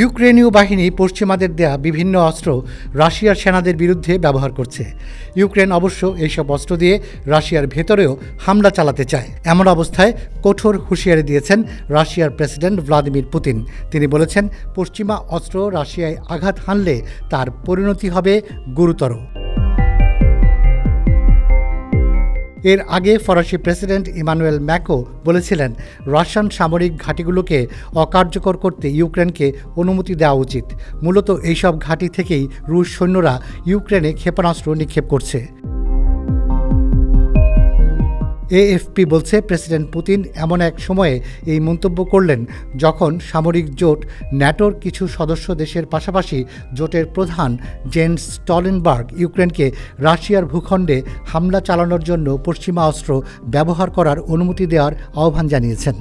ইউক্রেনীয় বাহিনী পশ্চিমাদের দেয়া বিভিন্ন অস্ত্র রাশিয়ার সেনাদের বিরুদ্ধে ব্যবহার করছে। ইউক্রেন অবশ্য এইসব অস্ত্র দিয়ে রাশিয়ার ভেতরেও হামলা চালাতে চায়। এমন অবস্থায় কঠোর হুঁশিয়ারি দিয়েছেন রাশিয়ার প্রেসিডেন্ট ভ্লাদিমির পুতিন। তিনি বলেছেন, পশ্চিমা অস্ত্র রাশিয়ায় আঘাত হানলে তার পরিণতি হবে গুরুতর। এর আগে ফরাসি প্রেসিডেন্ট ইমানুয়েল ম্যাক্রো বলেছিলেন, রাশিয়ান সামরিক ঘাঁটিগুলোকে অকার্যকর করতে ইউক্রেনকে অনুমতি দেওয়া উচিত। মূলত এইসব ঘাঁটি থেকেই রুশ সৈন্যরা ইউক্রেনে ক্ষেপণাস্ত্র নিক্ষেপ করছে। এএফপি বলছে, প্রেসিডেন্ট পুতিন এমন এক সময়ে এই মন্তব্য করলেন যখন সামরিক জোট ন্যাটোর কিছু সদস্য দেশের পাশাপাশি জোটের প্রধান জেন্স স্টলটেনবার্গ ইউক্রেনকে রাশিয়ার ভূখণ্ডে হামলা চালানোর জন্য পশ্চিমা অস্ত্র ব্যবহার করার অনুমতি দেওয়ার আহ্বান জানিয়েছেন।